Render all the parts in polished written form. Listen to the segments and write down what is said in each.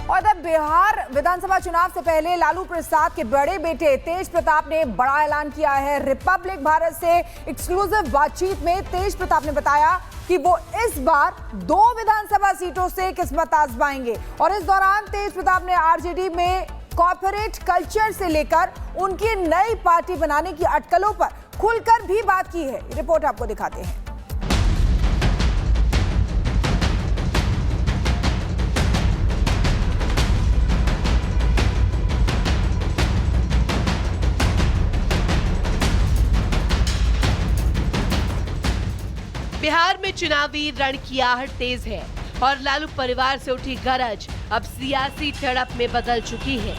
और तब बिहार विधानसभा चुनाव से पहले लालू प्रसाद के बड़े बेटे तेज प्रताप ने बड़ा ऐलान किया है। रिपब्लिक भारत से एक्सक्लूसिव बातचीत में तेज प्रताप ने बताया कि वो इस बार 2 विधानसभा सीटों से किस्मत आजमाएंगे। और इस दौरान तेज प्रताप ने आरजेडी में कॉर्पोरेट कल्चर से लेकर उनकी नई पार्टी बनाने की अटकलों पर खुलकर भी बात की है। रिपोर्ट आपको दिखाते हैं। बिहार में चुनावी रण की आहट तेज है और लालू परिवार से उठी गरज अब सियासी झड़प में बदल चुकी है।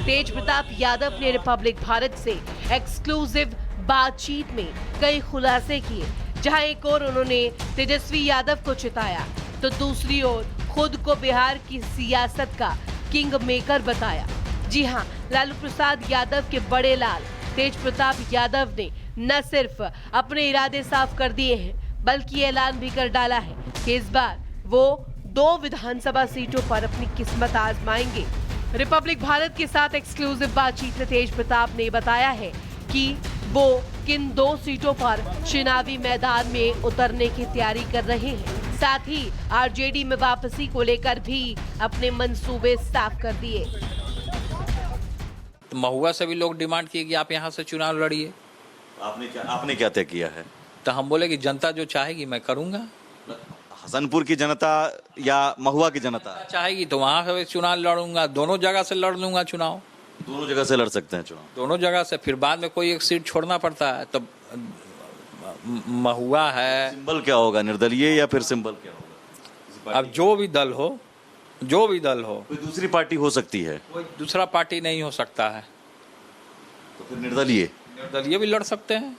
तेज प्रताप यादव ने रिपब्लिक भारत से एक्सक्लूसिव बातचीत में कई खुलासे किए, जहां एक ओर उन्होंने तेजस्वी यादव को चिताया तो दूसरी ओर खुद को बिहार की सियासत का किंग मेकर बताया। जी हां, लालू प्रसाद यादव के बड़े लाल तेज प्रताप यादव ने न सिर्फ अपने इरादे साफ कर दिए हैं, बल्कि ऐलान भी कर डाला है कि इस बार वो 2 विधानसभा सीटों पर अपनी किस्मत आजमाएंगे। रिपब्लिक भारत के साथ एक्सक्लूसिव बातचीत में तेज प्रताप ने बताया है कि वो किन 2 सीटों पर चुनावी मैदान में उतरने की तैयारी कर रहे हैं। साथ ही आरजेडी में वापसी को लेकर भी अपने मंसूबे साफ कर दिए। महुआ से भी लोग डिमांड किए कि आप यहाँ से चुनाव लड़िए। आपने क्या तय किया है? तो हम बोले कि जनता जो चाहेगी मैं करूंगा। हसनपुर की जनता या महुआ की जनता चाहेगी तो वहाँ से चुनाव लड़ूंगा। दोनों जगह से लड़ लूंगा चुनाव। दोनों जगह से लड़ सकते हैं चुनाव? दोनों जगह से, फिर बाद में कोई एक सीट छोड़ना पड़ता है। तो महुआ है। सिंबल क्या होगा, निर्दलीय या फिर सिंबल क्या होगा? अब जो भी दल हो, कोई दूसरी पार्टी हो सकती है, कोई दूसरा पार्टी नहीं हो सकता है। तो फिर निर्दलीय भी लड़ सकते हैं।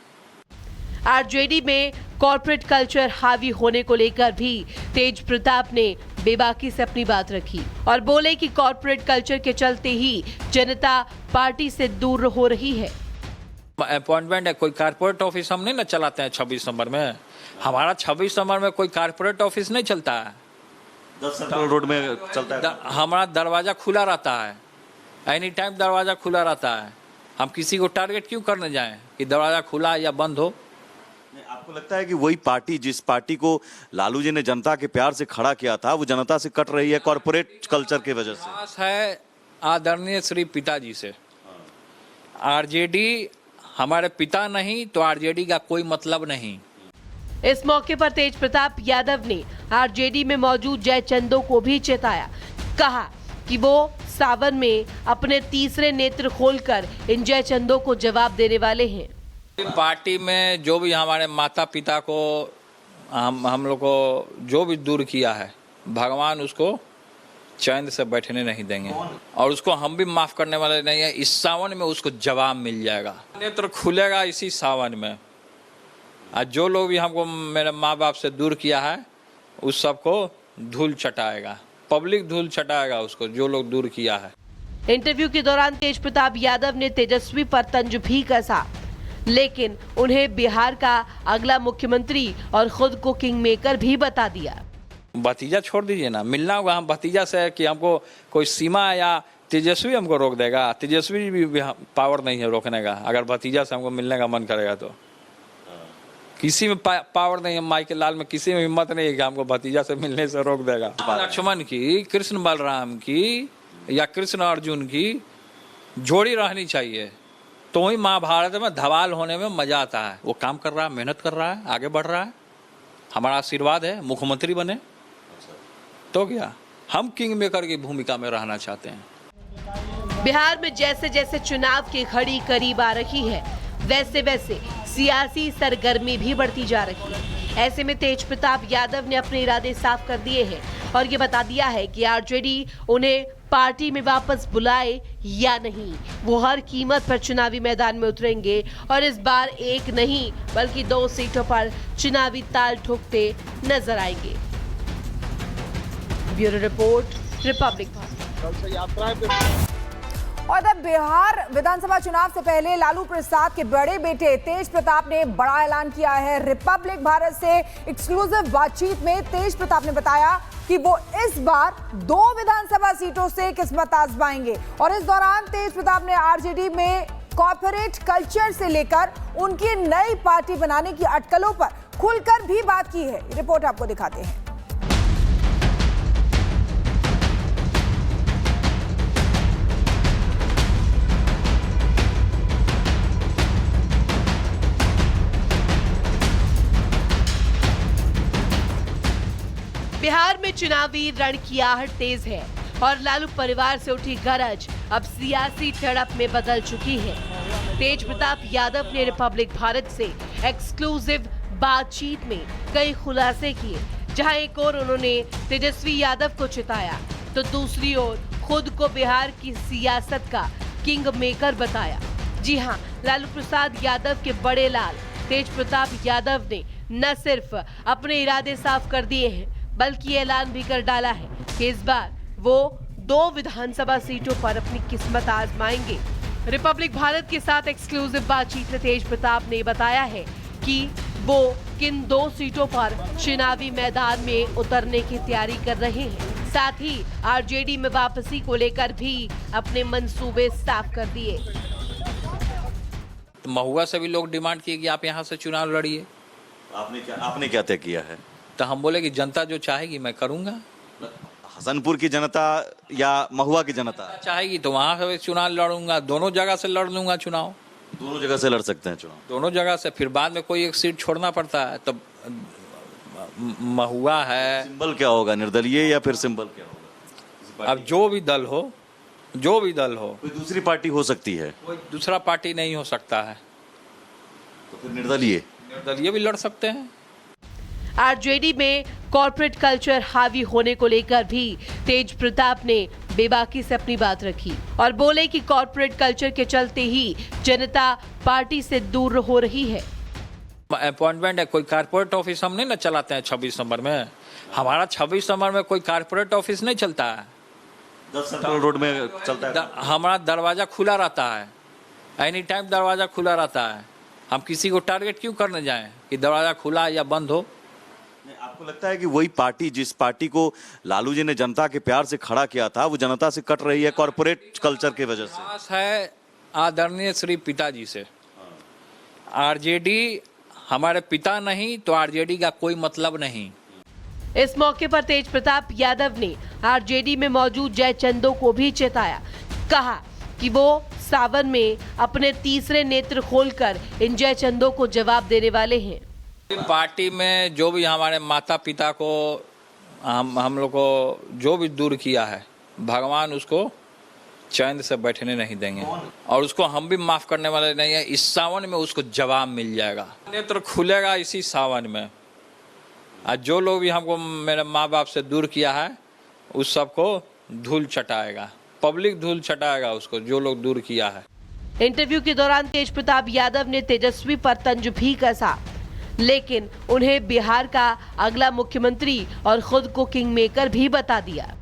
आरजेडी में कॉर्पोरेट कल्चर हावी होने को लेकर भी तेज प्रताप ने बेबाकी से अपनी बात रखी और बोले कि कॉर्पोरेट कल्चर के चलते ही जनता पार्टी से दूर हो रही है। अपॉइंटमेंट है, कोई कॉर्पोरेट ऑफिस हम नहीं ना चलाते हैं 26 नंबर में। हमारा 26 नंबर में कोई कॉर्पोरेट ऑफिस नहीं चलता है। 10 सेंट्रल रोड में चलता है। हमारा दरवाजा खुला रहता है, एनी टाइम दरवाजा खुला रहता है। हम किसी को टारगेट क्यों करने जाएं कि दरवाजा खुला या बंद हो। आपको लगता है कि वही पार्टी, जिस पार्टी को लालू जी ने जनता के प्यार से खड़ा किया था, वो जनता से कट रही है कॉर्पोरेट कल्चर की वजह से? खास है आदरणीय श्री पिताजी से। आरजेडी हमारे पिता नहीं तो आरजेडी का कोई मतलब नहीं। इस मौके पर तेज प्रताप यादव ने आरजेडी में मौजूद जयचंदों को भी चेताया। कहा कि वो सावन में अपने तीसरे नेत्र खोलकर इन जयचंदों को जवाब देने वाले हैं। पार्टी में जो भी हमारे माता पिता को हम लोग को जो भी दूर किया है, भगवान उसको चैन से बैठने नहीं देंगे और उसको हम भी माफ करने वाले नहीं है। इस सावन में उसको जवाब मिल जाएगा, नेत्र खुलेगा इसी सावन में। आज जो लोग भी हमको मेरे माँ बाप से दूर किया है, उस सबको धूल चटाएगा, पब्लिक धूल चटाएगा उसको, जो लोग दूर किया है। इंटरव्यू के दौरान तेज प्रताप यादव ने तेजस्वी पर तंज भी कसा, लेकिन उन्हें बिहार का अगला मुख्यमंत्री और खुद को किंग मेकर भी बता दिया। भतीजा छोड़ दीजिए ना, मिलना होगा हम भतीजा से कि हमको कोई सीमा या तेजस्वी हमको रोक देगा। तेजस्वी भी पावर नहीं है रोकने का। अगर भतीजा से हमको मिलने का मन करेगा तो किसी में पावर नहीं है। माई के लाल में किसी में हिम्मत नहीं है कि हमको भतीजा से मिलने से रोक देगा। लक्ष्मण की, कृष्ण बलराम की या कृष्ण अर्जुन की जोड़ी रहनी चाहिए, तो ही महाभारत में धवाल होने में मजा आता है। वो काम कर रहा है, मेहनत कर रहा है, आगे बढ़ रहा है। हमारा आशीर्वाद है मुख्यमंत्री बने तो क्या, हम किंग मेकर की भूमिका में रहना चाहते हैं। बिहार में जैसे जैसे चुनाव की घड़ी करीब आ रही है, वैसे वैसे सियासी सरगर्मी भी बढ़ती जा रही है। ऐसे में तेज प्रताप यादव ने अपने इरादे साफ कर दिए हैं और ये बता दिया है कि आरजेडी उन्हें पार्टी में वापस बुलाए या नहीं, वो हर कीमत पर चुनावी मैदान में उतरेंगे और इस बार एक नहीं बल्कि 2 सीटों पर चुनावी ताल ठोकते नजर आएंगे। Bureau report, Republic Bharat. और इधर बिहार विधानसभा चुनाव से पहले लालू प्रसाद के बड़े बेटे तेज प्रताप ने बड़ा ऐलान किया है। रिपब्लिक भारत से एक्सक्लूसिव बातचीत में तेज प्रताप ने बताया कि वो इस बार 2 विधानसभा सीटों से किस्मत आजमाएंगे। और इस दौरान तेज प्रताप ने आरजेडी में कॉर्पोरेट कल्चर से लेकर उनकी नई पार्टी बनाने की अटकलों पर खुलकर भी बात की है। रिपोर्ट आपको दिखाते हैं। बिहार में चुनावी रण की आहट तेज है और लालू परिवार से उठी गरज अब सियासी झड़प में बदल चुकी है। तेज प्रताप यादव ने रिपब्लिक भारत से एक्सक्लूसिव बातचीत में कई खुलासे किए, जहां एक ओर उन्होंने तेजस्वी यादव को चिताया तो दूसरी ओर खुद को बिहार की सियासत का किंग मेकर बताया। जी हां, लालू प्रसाद यादव के बड़े लाल तेज प्रताप यादव ने न सिर्फ अपने इरादे साफ कर दिए हैं, बल्कि ऐलान भी कर डाला है कि इस बार वो 2 विधानसभा सीटों पर अपनी किस्मत आजमाएंगे। रिपब्लिक भारत के साथ एक्सक्लूसिव बातचीत में तेज प्रताप ने बताया है कि वो किन 2 सीटों पर चुनावी मैदान में उतरने की तैयारी कर रहे हैं। साथ ही आरजेडी में वापसी को लेकर भी अपने मंसूबे साफ कर दिए। तो महुआ से भी लोग डिमांड किए कि आप यहाँ से चुनाव लड़िए। आपने क्या तय किया है? तो हम बोले कि जनता जो चाहेगी मैं करूंगा। हसनपुर की जनता या महुआ की जनता चाहेगी तो वहां से चुनाव लड़ूंगा, दोनों जगह से लड़ लूंगा चुनाव। दोनों जगह से लड़ सकते हैं चुनाव? दोनों जगह से, फिर बाद में कोई एक सीट छोड़ना पड़ता है। तो महुआ है। सिंबल क्या होगा, निर्दलीय या फिर सिंबल क्या होगा? अब जो भी दल हो कोई दूसरी पार्टी हो सकती है, कोई दूसरा पार्टी नहीं हो सकता है, तो फिर निर्दलीय भी लड़ सकते हैं। आरजेडी में कॉर्पोरेट कल्चर हावी होने को लेकर भी तेज प्रताप ने बेबाकी से अपनी बात रखी और बोले कि कॉर्पोरेट कल्चर के चलते ही जनता पार्टी से दूर हो रही है। अपॉइंटमेंट है, कोई कारपोरेट ऑफिस हम नहीं ना चलाते हैं 26 नंबर में। हमारा 26 नंबर में कोई कारपोरेट ऑफिस नहीं चलता है। 10 सेंट्रल रोड में चलता है। हमारा दरवाजा खुला रहता है, एनी टाइम दरवाजा खुला रहता है। हम किसी को टारगेट क्यों करने जाएं कि दरवाजा खुला या बंद हो। आपको लगता है कि वही पार्टी जिस पार्टी को लालू जी ने जनता के प्यार से खड़ा किया था, वो जनता से कट रही है कॉर्पोरेट कल्चर की वजह से? खास है आदरणीय श्री पिताजी से। आरजेडी हमारे पिता नहीं तो आरजेडी का कोई मतलब नहीं। इस मौके पर तेज प्रताप यादव ने आरजेडी में मौजूद जयचंदों को भी चेताया। कहा कि वो सावन में अपने तीसरे नेत्र खोलकर इन जयचंदों को जवाब देने वाले हैं। पार्टी में जो भी हमारे माता पिता को हम लोग को जो भी दूर किया है, भगवान उसको चैन से बैठने नहीं देंगे और उसको हम भी माफ करने वाले नहीं है। इस सावन में उसको जवाब मिल जाएगा, नेत्र खुलेगा इसी सावन में। आज जो लोग भी हमको मेरे माँ बाप से दूर किया है उस सबको धूल चटाएगा, पब्लिक धूल चटाएगा उसको, जो लोग दूर किया है। इंटरव्यू के दौरान तेज प्रताप यादव ने तेजस्वी पर तंज भी कसा, लेकिन उन्हें बिहार का अगला मुख्यमंत्री और खुद को किंग मेकर भी बता दिया।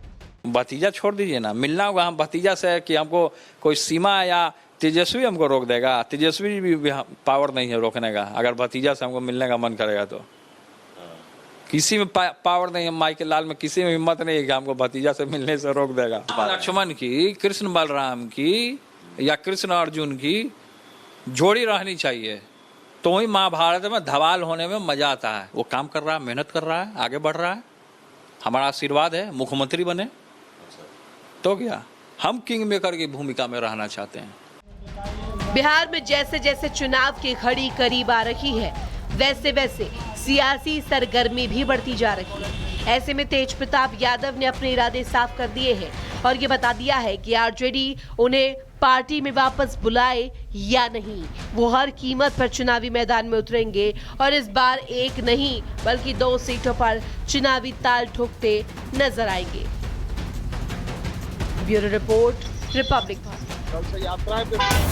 भतीजा छोड़ दीजिए ना, मिलना होगा हम भतीजा से कि हमको कोई सीमा या तेजस्वी हमको रोक देगा। तेजस्वी भी पावर नहीं है रोकने का। अगर भतीजा से हमको मिलने का मन करेगा तो किसी में पावर नहीं है। माई के लाल में किसी में हिम्मत नहीं है कि हमको भतीजा से मिलने से रोक देगा। लक्ष्मण की, कृष्ण बलराम की या कृष्ण अर्जुन की जोड़ी रहनी चाहिए, तो ही महाभारत में धवाल होने में मजा आता है। वो काम कर रहा है, मेहनत कर रहा है, आगे बढ़ रहा है। हमारा आशीर्वाद है मुख्यमंत्री बने तो क्या, हम किंग मेकर की भूमिका में रहना चाहते हैं। बिहार में जैसे जैसे चुनाव की घड़ी करीब आ रही है, वैसे वैसे सियासी सरगर्मी भी बढ़ती जा रही है। ऐसे में तेज प्रताप यादव ने अपने इरादे साफ कर दिए हैं और ये बता दिया है कि आरजेडी उन्हें पार्टी में वापस बुलाए या नहीं, वो हर कीमत पर चुनावी मैदान में उतरेंगे और इस बार एक नहीं बल्कि 2 सीटों पर चुनावी ताल ठोकते नजर आएंगे। Bureau report, Republic Bharat.